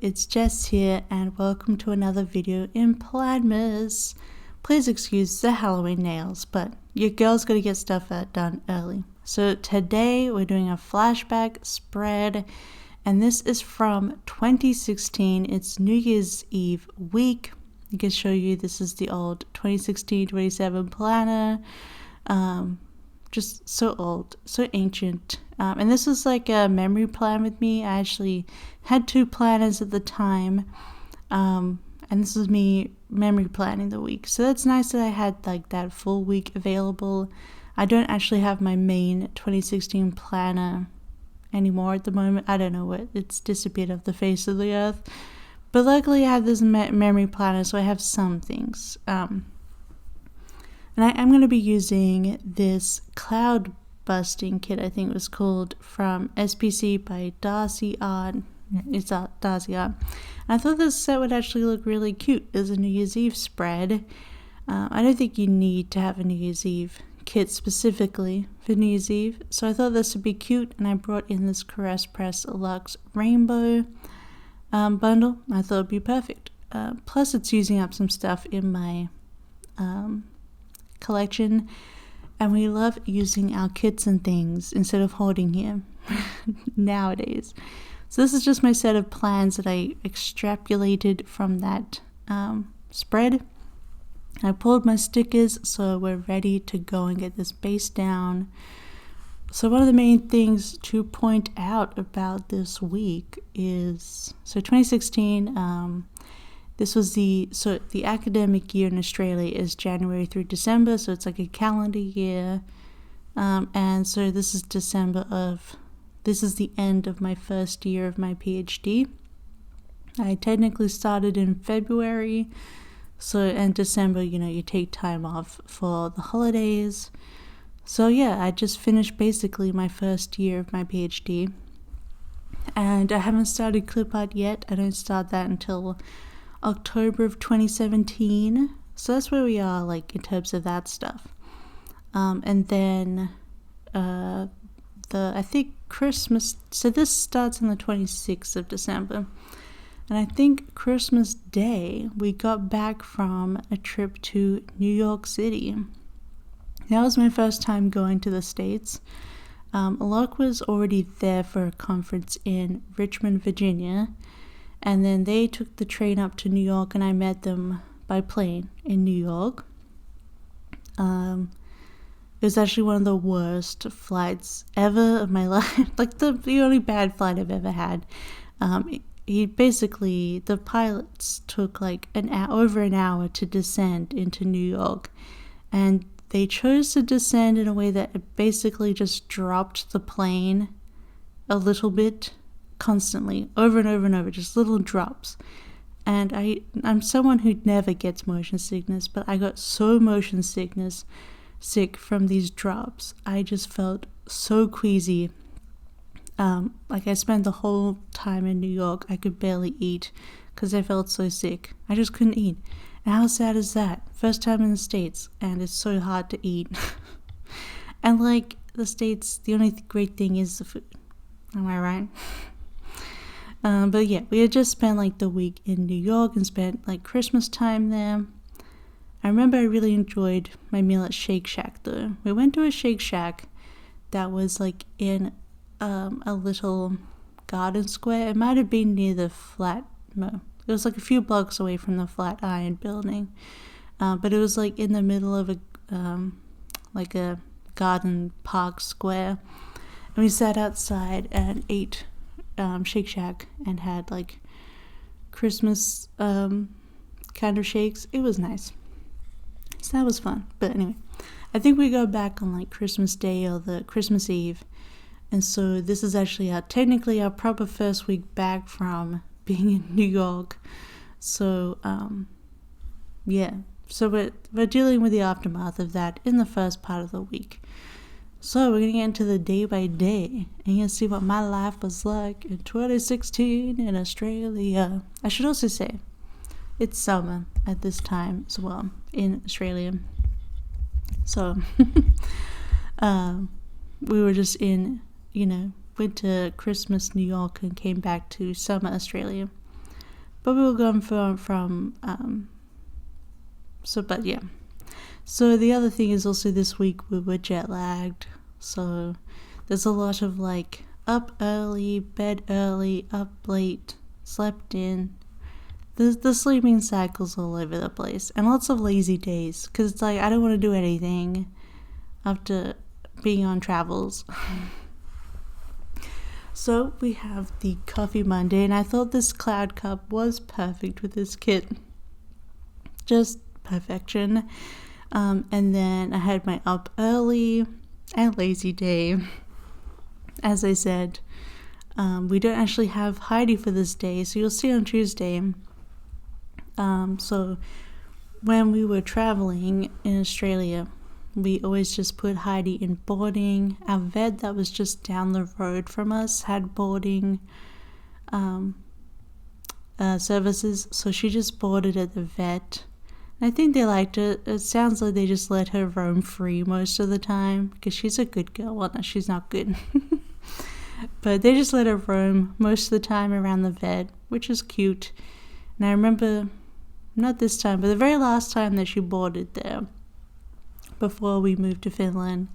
it's Jess here and welcome to another video in PLANMAS. Please excuse the Halloween nails, but your girl's gotta get stuff done early. So today we're doing a flashback spread, and this is from 2016. It's New Year's Eve week. I can show you this is the old 2016-27 planner. Just so old, so ancient. And this was like a memory plan with me. I actually had two planners at the time. And this was me memory planning the week. So that's nice that I had like that full week available. I don't actually have my main 2016 planner anymore at the moment. I don't know what, it's disappeared off the face of the earth. But luckily I have this memory planner, so I have some things. And I'm going to be using this cloud busting kit, I think it was called, from SPC by Darcy Art. It's Darcy Art. And I thought this set would actually look really cute as a New Year's Eve spread. I don't think you need to have a New Year's Eve kit specifically for New Year's Eve. So I thought this would be cute, and I brought in this Caress Press Luxe Rainbow bundle. I thought it would be perfect. Plus it's using up some stuff in my collection, and we love using our kits and things instead of hoarding here nowadays. So this is just my set of plans that I extrapolated from that spread. I pulled my stickers, so we're ready to go and get this base down. So one of the main things to point out about this week is, so 2016, this was the academic year in Australia is January through December, so it's like a calendar year. And so this is this is the end of my first year of my PhD. I technically started in February, so in December, you take time off for the holidays. So yeah, I just finished basically my first year of my PhD. And I haven't started clip art yet. I don't start that until October of 2017, so that's where we are, like, in terms of that stuff. And then I think Christmas, so this starts on the 26th of December, and I think Christmas Day we got back from a trip to New York City. That was my first time going to the States. Alok was already there for a conference in Richmond, Virginia. And then they took the train up to New York, and I met them by plane in New York. It was actually one of the worst flights ever of my life. Like the only bad flight I've ever had. The pilots took like over an hour to descend into New York. And they chose to descend in a way that it basically just dropped the plane a little bit. Constantly, over and over and over, just little drops. And I'm someone who never gets motion sickness, but I got so motion sick from these drops. I just felt so queasy. Like I spent the whole time in New York, I could barely eat because I felt so sick. I just couldn't eat. And how sad is that? First time in the States, and it's so hard to eat. And like the States, the only great thing is the food. Am I right? But yeah, we had just spent like the week in New York and spent like Christmas time there. I remember I really enjoyed my meal at Shake Shack though. We went to a Shake Shack that was like in a little garden square. It might have been near the it was like a few blocks away from the Flatiron building. But it was like in the middle of a garden park square. And we sat outside and ate Shake Shack and had like Christmas kind of shakes. It was nice, so that was fun. But anyway, I think we go back on like Christmas Day or the Christmas Eve, and so this is actually technically our proper first week back from being in New York. So yeah, so we're dealing with the aftermath of that in the first part of the week. So we're going to get into the day by day, and you're going to see what my life was like in 2016 in Australia. I should also say, it's summer at this time as well in Australia. So, we were just in, went to Christmas New York and came back to summer Australia. but we were gone but yeah. So the other thing is also this week we were jet lagged. So there's a lot of like up early, bed early, up late, slept in. The sleeping cycle's all over the place. And lots of lazy days. Because it's like I don't want to do anything after being on travels. So we have the Coffee Monday. And I thought this cloud cup was perfect with this kit. Just perfection. And then I had my up early and lazy day. As I said, we don't actually have Heidi for this day, so you'll see on Tuesday. So when we were traveling in Australia, we always just put Heidi in boarding. Our vet that was just down the road from us had boarding services, so she just boarded at the vet. I think they liked it. It sounds like they just let her roam free most of the time, because she's a good girl. Well, no, she's not good. But they just let her roam most of the time around the vet, which is cute. And I remember, not this time, but the very last time that she boarded there, before we moved to Finland,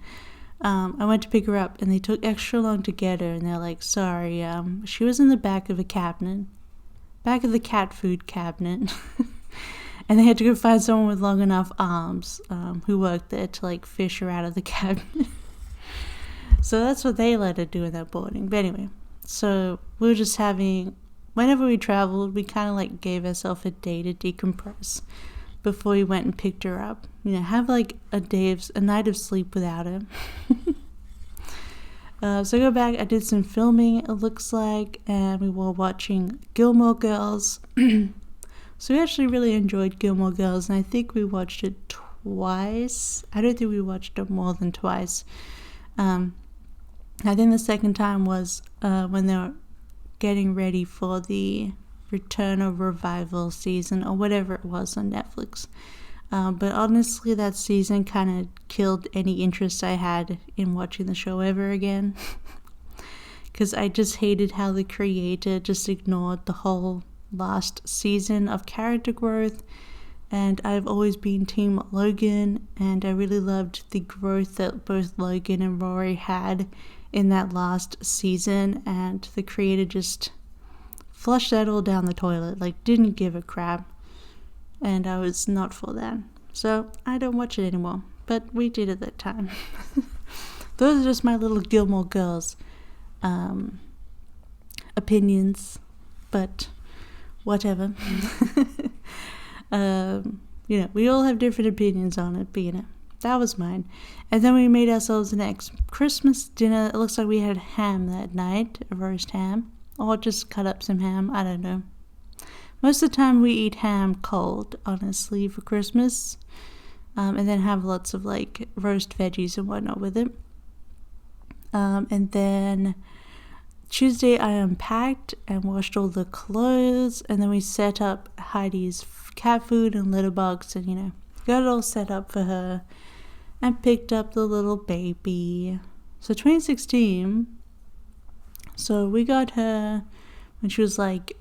I went to pick her up, and they took extra long to get her, and they're like, sorry, she was in the back of the cat food cabinet. And they had to go find someone with long enough arms who worked there to like fish her out of the cabinet. So that's what they let her do in that boarding. But anyway, so we were just whenever we traveled, we kind of like gave ourselves a day to decompress before we went and picked her up. Have like a night of sleep without her. So I go back, I did some filming, it looks like, and we were watching Gilmore Girls. So we actually really enjoyed Gilmore Girls, and I think we watched it twice. I don't think we watched it more than twice. I think the second time was when they were getting ready for the return or revival season, or whatever it was on Netflix. But honestly, that season kind of killed any interest I had in watching the show ever again. Because I just hated how the creator just ignored the whole last season of character growth, and I've always been team Logan, and I really loved the growth that both Logan and Rory had in that last season, and the creator just flushed that all down the toilet, like didn't give a crap, and I was not for that. So I don't watch it anymore, but we did at that time. Those are just my little Gilmore Girls opinions, but whatever. We all have different opinions on it, but that was mine. And then we made ourselves an Christmas dinner. It looks like we had ham that night, a roast ham, or just cut up some ham, I don't know. Most of the time we eat ham cold, honestly, for Christmas, and then have lots of like roast veggies and whatnot with it. And then Tuesday I unpacked and washed all the clothes, and then we set up Heidi's cat food and litter box, and got it all set up for her, and picked up the little baby. So 2016, so we got her when she was like,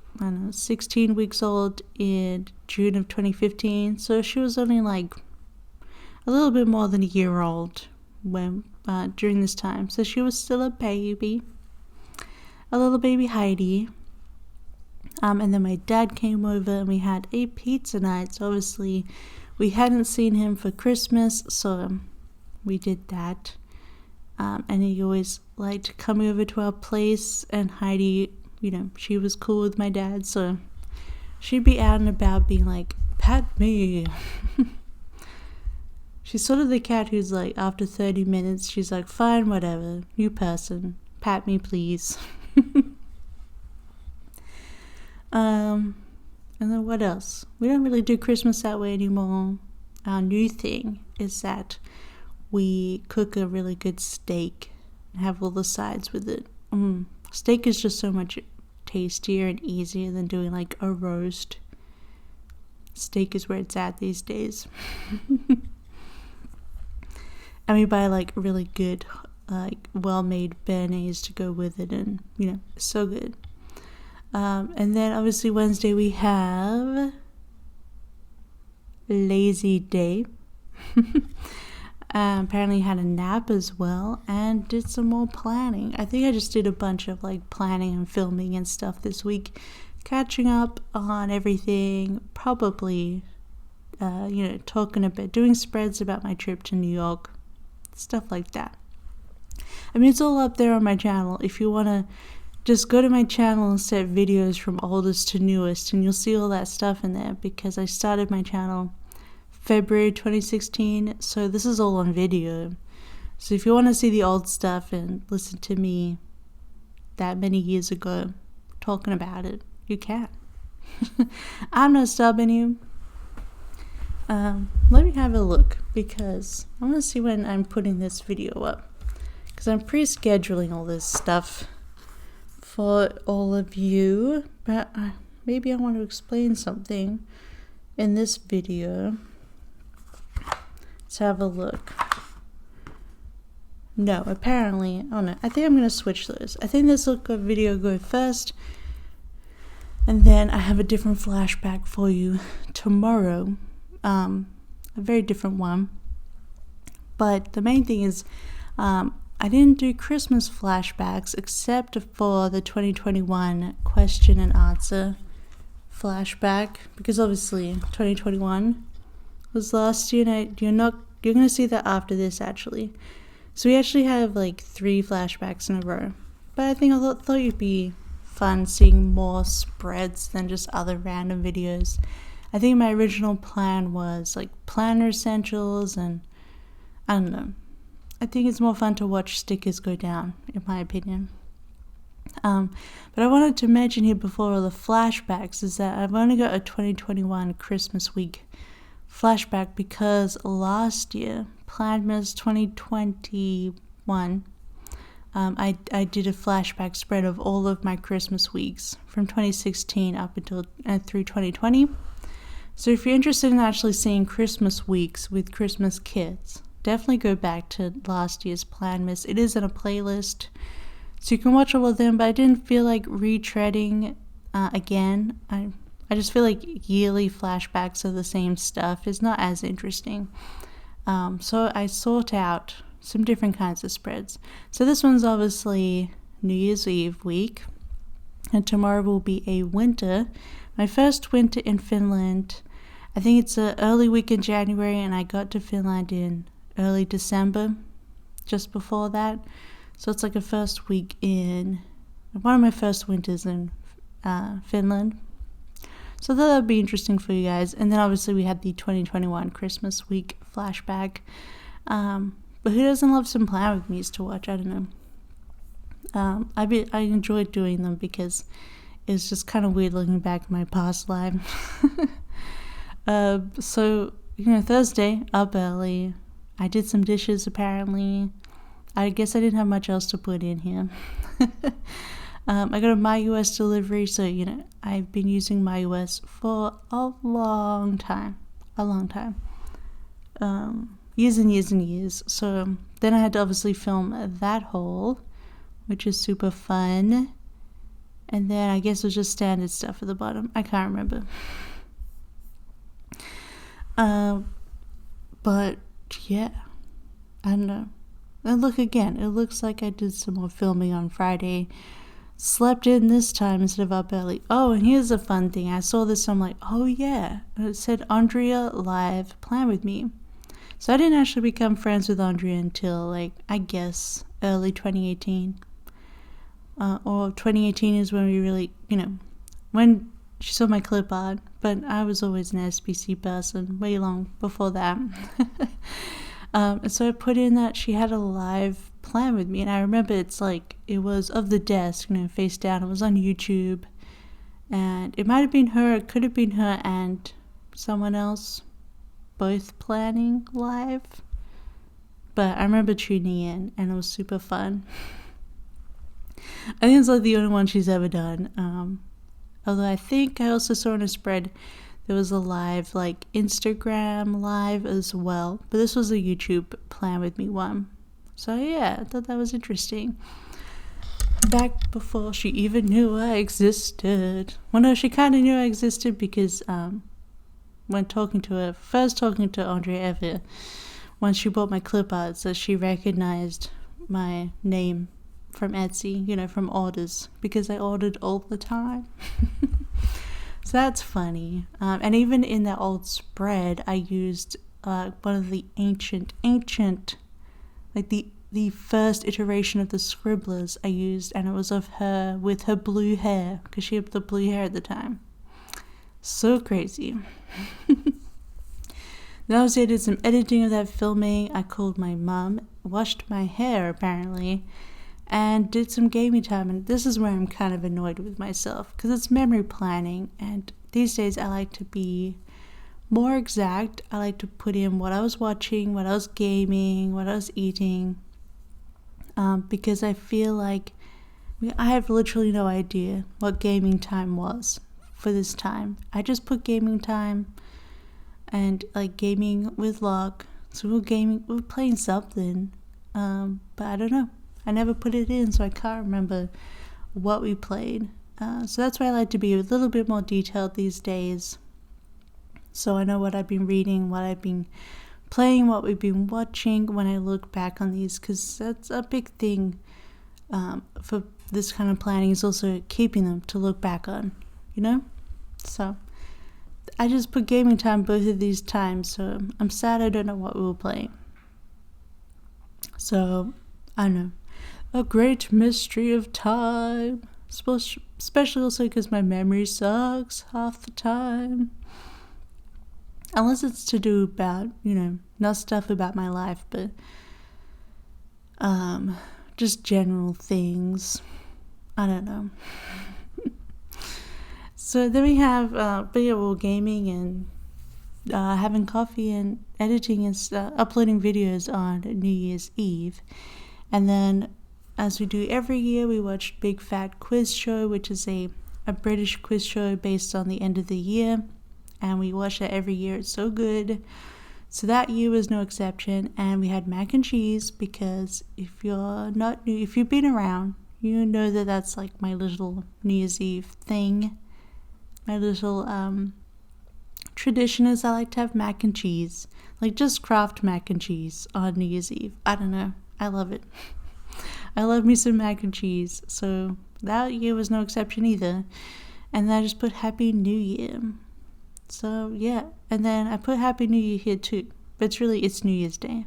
16 weeks old in June of 2015, so she was only like a little bit more than a year old when during this time, so she was still a baby. A little baby Heidi. And then my dad came over and we had a pizza night. So obviously we hadn't seen him for Christmas, so we did that. And he always liked coming over to our place, and Heidi, she was cool with my dad, so she'd be out and about being like, pat me. She's sort of the cat who's like, after 30 minutes, she's like, fine, whatever, new person, pat me please. And then what else? We don't really do Christmas that way anymore. Our new thing is that we cook a really good steak and have all the sides with it. Steak is just so much tastier and easier than doing like a roast. Steak is where it's at these days. And we buy like really good well-made béarnaise to go with it, and it's so good. And then obviously Wednesday we have lazy day. Apparently had a nap as well and did some more planning. I think I just did a bunch of like planning and filming and stuff this week, catching up on everything, probably talking a bit, doing spreads about my trip to New York, stuff like that. I mean, it's all up there on my channel. If you want to just go to my channel and set videos from oldest to newest, and you'll see all that stuff in there, because I started my channel February 2016, so this is all on video. So if you want to see the old stuff and listen to me that many years ago talking about it, you can. I'm not stopping you. Let me have a look, because I want to see when I'm putting this video up, because I'm pre-scheduling all this stuff for all of you, but maybe I want to explain something in this video. Let's have a look. No, apparently, oh no, I think I'm going to switch those. I think this video go first, and then I have a different flashback for you tomorrow. A very different one. But the main thing is, I didn't do Christmas flashbacks except for the 2021 question and answer flashback, because obviously 2021 was last year, and you're going to see that after this actually. So we actually have like 3 flashbacks in a row. But I think I thought it'd be fun seeing more spreads than just other random videos. I think my original plan was like planner essentials, and I don't know. I think it's more fun to watch stickers go down, in my opinion. But I wanted to mention here before all the flashbacks is that I've only got a 2021 Christmas week flashback, because last year, PLANMAS 2021, I did a flashback spread of all of my Christmas weeks from 2016 up until through 2020. So if you're interested in actually seeing Christmas weeks with Christmas kits, definitely go back to last year's PLANMAS. It is in a playlist, so you can watch all of them, but I didn't feel like retreading again. I just feel like yearly flashbacks of the same stuff is not as interesting. So I sort out some different kinds of spreads. So this one's obviously New Year's Eve week, and tomorrow will be a winter. My first winter in Finland. I think it's an early week in January, and I got to Finland in early December, just before that. So it's like a first week in, one of my first winters in Finland. So I thought that would be interesting for you guys. And then obviously we had the 2021 Christmas week flashback. But who doesn't love some Plan With Me's to watch? I don't know. I enjoyed doing them because it's just kind of weird looking back at my past life. So, Thursday, up early. I did some dishes apparently. I guess I didn't have much else to put in here. I got a MyUS delivery, so, I've been using MyUS for a long time. Years and years and years. So then I had to obviously film that haul, which is super fun. And then I guess it was just standard stuff at the bottom. I can't remember. But yeah, I don't know. And look again, it looks like I did some more filming on Friday. Slept in this time instead of up early. Oh, and here's a fun thing. I saw this, so I'm like, oh yeah. It said Andrea live Plan With Me. So I didn't actually become friends with Andrea until I guess early 2018. Or 2018 is when we really, when she saw my clip art, but I was always an SBC person way long before that. And so I put in that she had a live Plan With Me, and I remember it was of the desk, face down. It was on YouTube, and it might have been her, it could have been her and someone else, both planning live. But I remember tuning in, and it was super fun. I think it's the only one she's ever done. Although I think I also saw in a spread there was a live, Instagram live as well. But this was a YouTube Plan With Me one. So yeah, I thought that was interesting. back before she even knew I existed. Well, no, she kind of knew I existed because when first talking to Andrea ever, when she bought my clip art, so she recognized my name from Etsy, from orders, because I ordered all the time. So that's funny. And even in that old spread, I used one of the ancient, like the first iteration of the Scribblers I used, and it was of her with her blue hair, because she had the blue hair at the time. So crazy. Then I did some editing of that filming. I called my mom, washed my hair apparently, and did some gaming time. And this is where I'm kind of annoyed with myself, because it's memory planning, and these days I like to be more exact. I like to put in what I was watching, what I was gaming, what I was eating, because I feel like I have literally no idea what gaming time was for this time. I just put gaming time and like gaming with Locke. So we were playing something, but I don't know. I never put it in, so I can't remember what we played. So that's why I like to be a little bit more detailed these days. So I know what I've been reading, what I've been playing, what we've been watching when I look back on these, because that's a big thing for this kind of planning, is also keeping them to look back on, So I just put gaming time both of these times, so I'm sad I don't know what we were playing. So, I don't know. A great mystery of time. Especially also because my memory sucks half the time. Unless it's to do about, not stuff about my life, but just general things. I don't know. So then we have, we're gaming and having coffee and editing and uploading videos on New Year's Eve. And then, as we do every year, we watched Big Fat Quiz Show, which is a British quiz show based on the end of the year. And we watch that every year. It's so good. So that year was no exception. And we had mac and cheese, because if you're not new, if you've been around, you know that that's like my little New Year's Eve thing. My little tradition is I like to have mac and cheese. Like just Kraft mac and cheese on New Year's Eve. I don't know. I love it. I love me some mac and cheese. So that year was no exception either. And then I just put Happy New Year. So yeah. And then I put Happy New Year here too. But it's New Year's Day.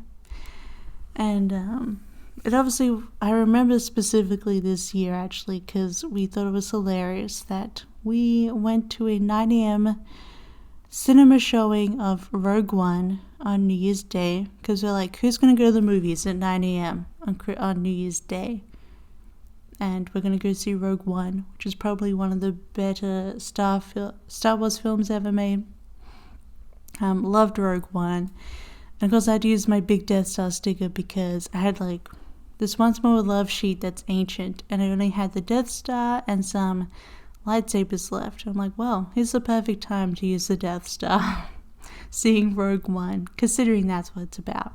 And it obviously, I remember specifically this year actually, because we thought it was hilarious that we went to a 9 a.m. cinema showing of Rogue One on New Year's Day, because we're like, who's going to go to the movies at 9 a.m. on New Year's Day? And we're going to go see Rogue One, which is probably one of the better Star Wars films ever made. Loved Rogue One. And of course I had to use my big Death Star sticker, because I had like this Once More with Love sheet that's ancient, and I only had the Death Star and some lightsabers left. I'm like, well, here's the perfect time to use the Death Star. Seeing Rogue One, considering that's what it's about.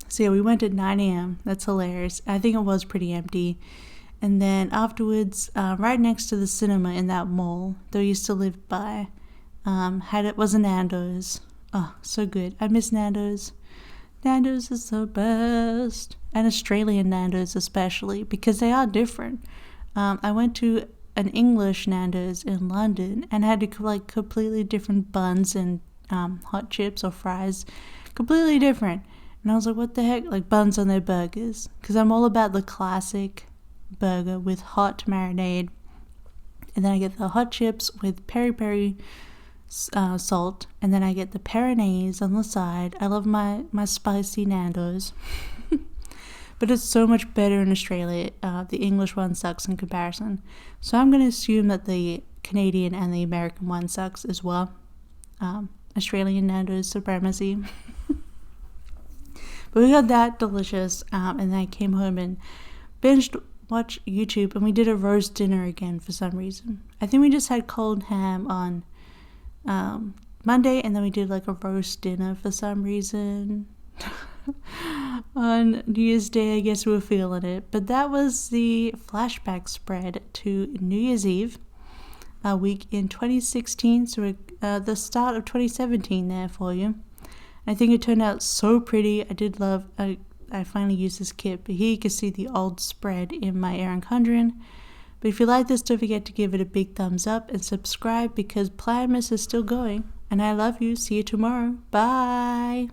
So yeah, we went at 9 a.m. That's hilarious. I think it was pretty empty. And then afterwards, right next to the cinema in that mall that we used to live by, was a Nando's. Oh, so good. I miss Nando's. Nando's is the best. And Australian Nando's especially, because they are different. I went to an English Nando's in London and had to like completely different buns and hot chips or fries. Completely different. And I was like, what the heck? Like buns on their burgers. Because I'm all about the classic burger with hot marinade. And then I get the hot chips with peri-peri salt. And then I get the peronaise on the side. I love my spicy Nando's. But it's so much better in Australia. The English one sucks in comparison. So I'm going to assume that the Canadian and the American one sucks as well. Australian Nando's supremacy. But we got that delicious. And then I came home and watched YouTube. And we did a roast dinner again for some reason. I think we just had cold ham on Monday. And then we did like a roast dinner for some reason. on New Year's Day, I guess we were feeling it. But that was the flashback spread to New Year's Eve, a week in 2016, so the start of 2017 there for you. I think it turned out so pretty. I did love, I finally used this kit, but here you can see the old spread in my Erin Condren. But if you like this, don't forget to give it a big thumbs up and subscribe because PLANMAS is still going. And I love you. See you tomorrow. Bye.